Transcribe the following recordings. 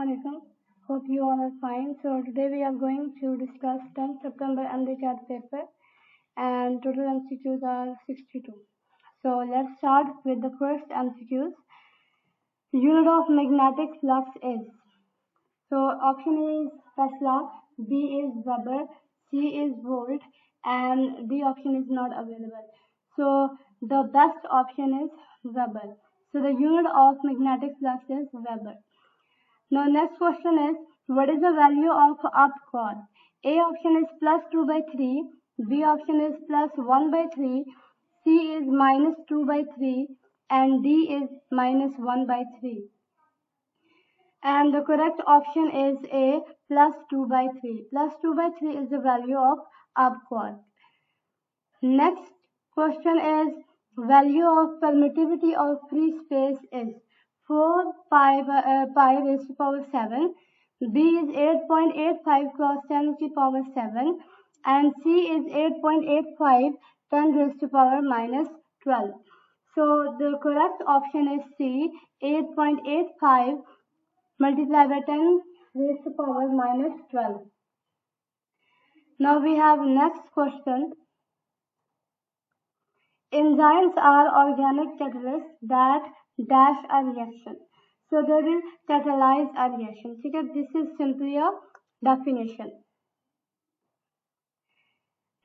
Assalamualaikum. Hope you all are fine. So today we are going to discuss 10th September MDCAT paper and total MCQs are 62. So let's start with the first MCQs. Unit of magnetic flux is. So option A is Tesla, B is Weber, C is Volt, and D option is not available. So the best option is Weber. So the unit of magnetic flux is Weber. Now next question is, what is the value of up chord? A option is plus 2 by 3, B option is plus 1 by 3, C is minus 2 by 3, and D is minus 1 by 3. And the correct option is A, plus 2 by 3. Plus 2 by 3 is the value of up chord. Next question is, value of permittivity of free space is 4 pi raised to power 7, B is 8.85 cross 10 to the power 7, and C is 8.85 10 raised to power minus 12. So the correct option is C, 8.85 multiplied by 10 raised to power minus 12. Now we have next question. Enzymes are organic catalysts that dash a reaction. So they will catalyze a reaction. This is simply a definition.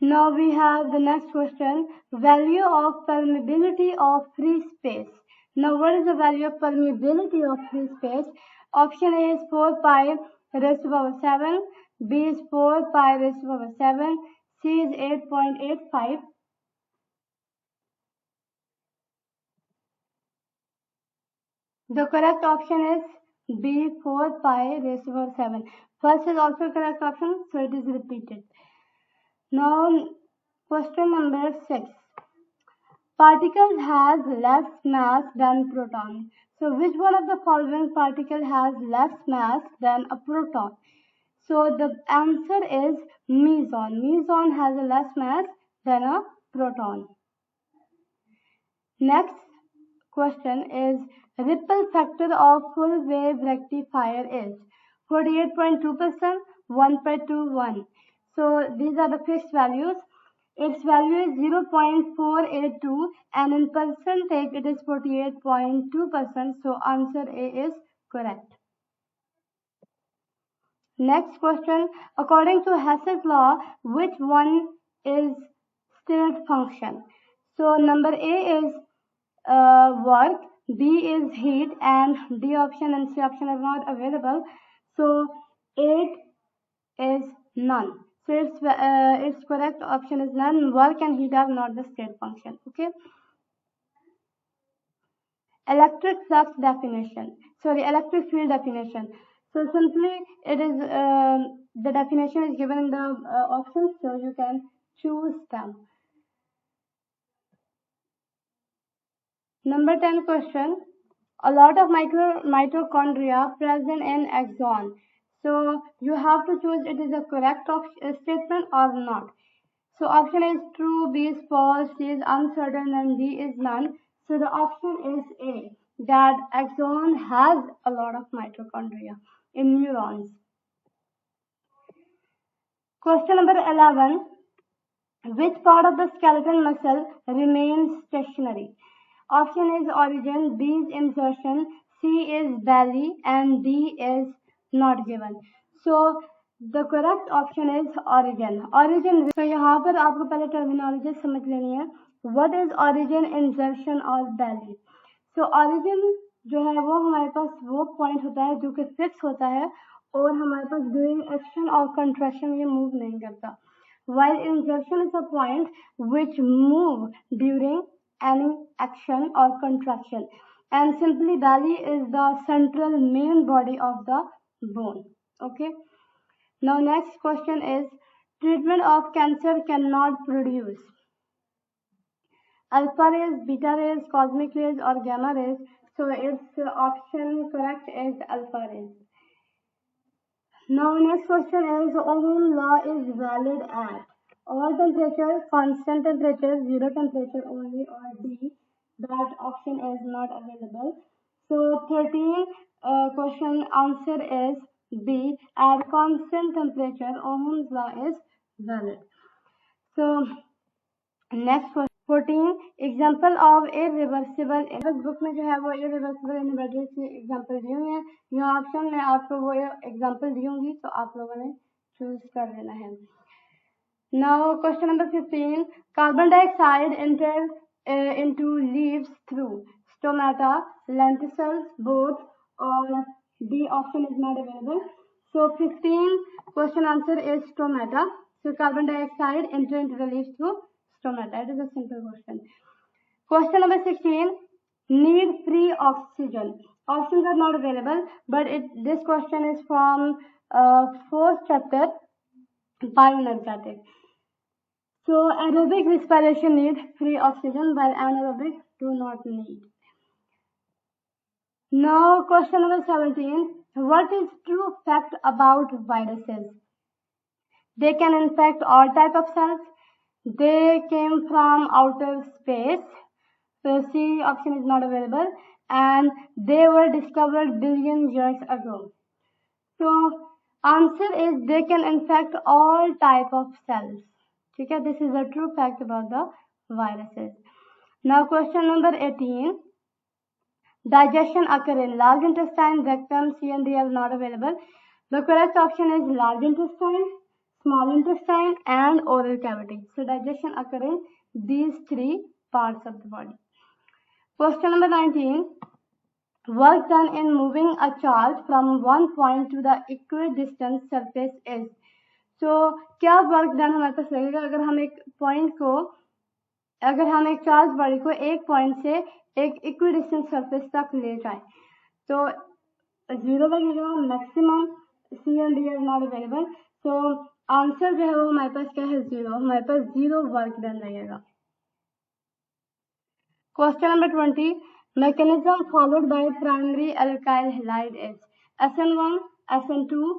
Now we have the next question. Value of permeability of free space. Now what is the value of permeability of free space? Option A is 4 pi raised to power 7. B is 4 pi raised to power 7. C is 8.85. The correct option is B, 4 pi raised to power 7. First is also correct option, so it is repeated. Now, question number 6. Particle has less mass than proton. So, which one of the following particle has less mass than a proton? So, the answer is meson. Meson has a less mass than a proton. Next question is, ripple factor of full wave rectifier is 48.2%, 1.21. So these are the fixed values. Its value is 0.482 and in percentage it is 48.2%. So answer A is correct. Next question, according to Hess's law, which one is state function? So number A is work, B is heat, and D option and C option are not available. So 8 is none. So its correct option is none. Work and heat are not the state function. Okay. Electric flux definition. Electric field definition. So simply it is the definition is given in the options, so you can choose them. Number 10 question. A lot of mitochondria present in axon. So you have to choose it is a correct statement or not. So option A is true, B is false, C is uncertain, and D is none. So the option is A, that axon has a lot of mitochondria in neurons. Question number 11. Which part of the skeletal muscle remains stationary? Option is origin, B is insertion, C is belly, and D is not given. So the correct option is origin. Origin. So यहाँ पर आपको पहले terminology समझ लेनी है. What is origin, insertion और belly? So origin जो है वो हमारे पास वो point होता है जो कि fix होता है और हमारे पास during action और contraction ये move नहीं करता. While insertion is a point which move during any action or contraction, and simply belly is the central main body of the bone. Okay. Now next question is, treatment of cancer cannot produce alpha rays, beta rays, cosmic rays or gamma rays. So its option correct is alpha rays. Now next question is, Ohm law is valid at all temperature, constant temperature, zero temperature only, or D, that option is not available. So 13 question answer is B. At constant temperature, Ohm's law is valid. So next question 14 example of irreversible book में जो है वो irreversible inverter की example दी हुई है। यहाँ option में आपको वो एग्जाम्पल दी होंगी तो आप लोगों ने चूज कर लेना है। Now question number 15 carbon dioxide enter into leaves through stomata lenticels both और D option is not available. So 15 question answer is stomata. So carbon dioxide enter into the leaves through stomata. It is a simple question. Question number 16. Need free oxygen. Options are not available, but this question is from fourth chapter bioenergetics. So aerobic respiration need free oxygen while anaerobic do not need. Now question number 17. What is true fact about viruses? They can infect all type of cells. They came from outer space. So C option is not available. And they were discovered billion years ago. So answer is they can infect all type of cells. Okay, this is a true fact about the viruses. Now question number 18. Digestion occur in large intestine, rectum, C and D are not available. The correct option is large intestine, small intestine and oral cavity. So digestion occur in these three parts of the body. Question number 19. Work done in moving a charge from one point to the equidistant surface is. So क्या work done हमारे पास लगेगा अगर हम एक point को अगर हम एक चार्ज बॉडी को एक पॉइंट से एक इक्विडिस्टेंट सरफेस तक ले जाए तो 0 लगेगा। Maximum C and D are not available. So answer जो है वो हमारे पास क्या है 0। हमारे पास 0 वर्क डन लगेगा। Question number 20 mechanism followed by primary alkyl halide is SN1 SN2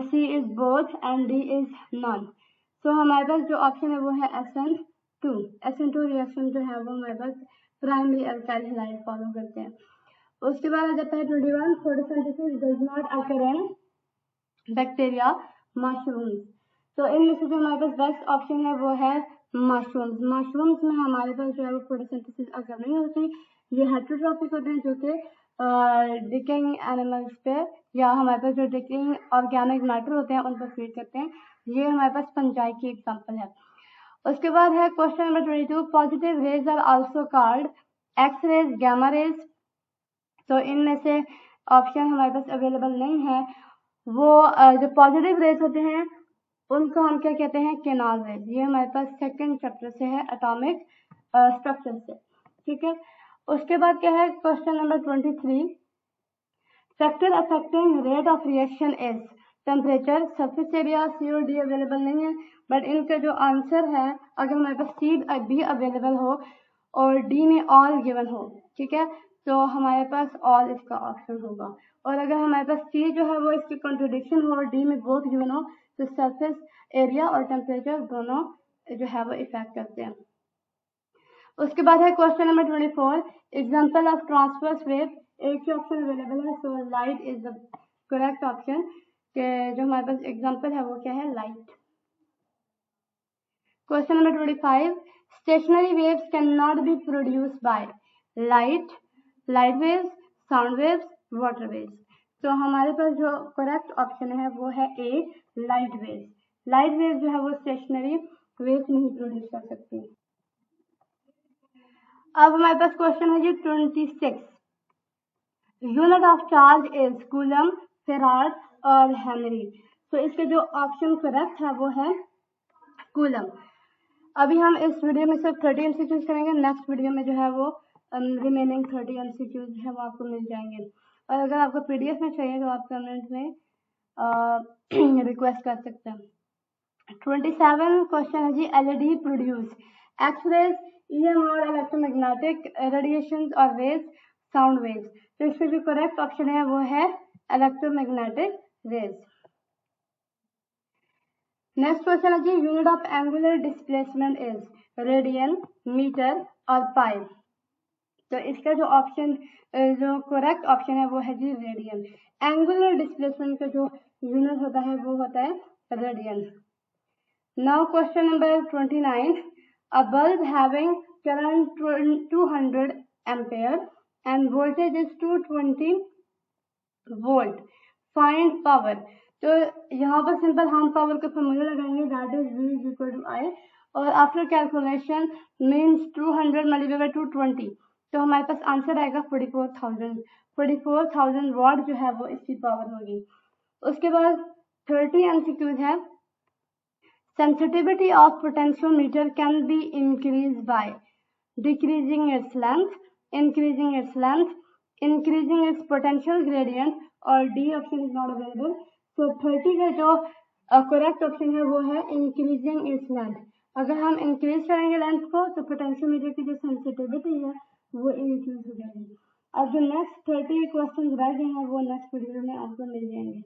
C is both and D is none. So हमारे पास जो ऑप्शन है वो है SN2 रिएक्शन जो है वो हमारे पास प्राइमरी अल्काइल हैलाइड फॉलो करते हैं। उसके बाद आ जाता है 21 photosynthesis does not occur in bacteria mushrooms. तो इनमें से जो हमारे पास बेस्ट ऑप्शन है वो है मशरूम्स में हमारे पास जो है वो फोटोसिंथेसिस अकर नहीं होती। ये हेटेरोट्रॉपिक होते हैं जो कि डिकेइंग एनिमल्स पे या हमारे पास जो डिकेइंग ऑर्गेनिक मैटर होते हैं उन पर फीड करते हैं। ये हमारे पास फंजाई की एग्जांपल है। उसके बाद है question number 22 positive rays are also called X rays gamma rays. तो इनमें से ऑप्शन हमारे पास अवेलेबल नहीं है। वो जो पॉजिटिव रेज होते हैं उनको हम क्या कहते हैं केनाल रेज। ये हमारे पास सेकंड चैप्टर से है एटॉमिक स्ट्रक्चर से। ठीक है। उसके बाद क्या है question number 23 factor affecting rate of reaction is temperature surface area C और डी अवेलेबल नहीं है। बट इनका जो आंसर है अगर हमारे पास सी भी अवेलेबल हो और डी में ऑल गिवन हो ठीक है तो हमारे पास ऑल इसका ऑप्शन होगा। और अगर हमारे पास सी जो है वो इसकी कॉन्ट्रोडिक्शन हो और डी में बोथ गिवन हो तो सरफेस एरिया और टेम्परेचर दोनों जो है वो इफेक्ट करते हैं। उसके बाद है question number 24 example of transverse wave. एक ही ऑप्शन अवेलेबल है so light is the correct option के जो हमारे पास एग्जांपल है वो क्या है light. Question number 25 stationery waves can not be produced by light waves sound waves water waves. तो हमारे पास जो करेक्ट ऑप्शन है वो है ए लाइट वेव्स जो है वो स्टेशनरी वेव्स नहीं प्रोड्यूस कर सकती। अब हमारे पास क्वेश्चन है जी 26 unit of charge is coulomb farad और हेनरी। तो इसके जो ऑप्शन करेक्ट है वो है कूलम। अभी हम इस वीडियो में सिर्फ 30 एमसीक्यूज करेंगे। नेक्स्ट वीडियो में जो है वो रिमेनिंग 30 एमसीक्यूज है वो आपको मिल जाएंगे। और अगर आपको पीडीएफ में चाहिए तो आप कमेंट में रिक्वेस्ट कर सकते हैं। 27 क्वेश्चन है जी LED produce X rays EMR electromagnetic radiation और वेव्स साउंड वेव्स। तो इसका जो करेक्ट ऑप्शन है वो है इलेक्ट्रोमैग्नेटिक वेव्स। नेक्स्ट क्वेश्चन है जी unit of angular displacement is radian metre और पाई। तो इसका जो ऑप्शन जो करेक्ट ऑप्शन है वो है जी रेडियन। एंगुलर डिस्प्लेसमेंट का जो यूनिट होता है वो होता है radian. Now question number 29, a bulb having current 200 ampere and voltage is 220 volt, find power। तो यहाँ पर सिंपल हम पावर का फॉर्मूला लगाएंगे, that is V is equal to I, और after calculation means 200 multiply by 220, तो हमारे पास आंसर आएगा 44,000 वाट जो है वो इसकी पावर होगी। उसके बाद 30 MCQs है। Sensitivity of potentiometer can be increased by decreasing its length, increasing its length, increasing its potential gradient, और D option is not available। So 30 का जो करेक्ट ऑप्शन है वो है इंक्रीजिंग इट्स लेंथ। अगर हम इंक्रीज करेंगे लेंथ को तो पोटेंशियोमीटर की जो सेंसिटिविटी है वो इंक्रीज हो जाएगी। अब जो नेक्स्ट 30 क्वेश्चन रह गए हैं वो नेक्स्ट वीडियो में आपको मिल जाएंगे।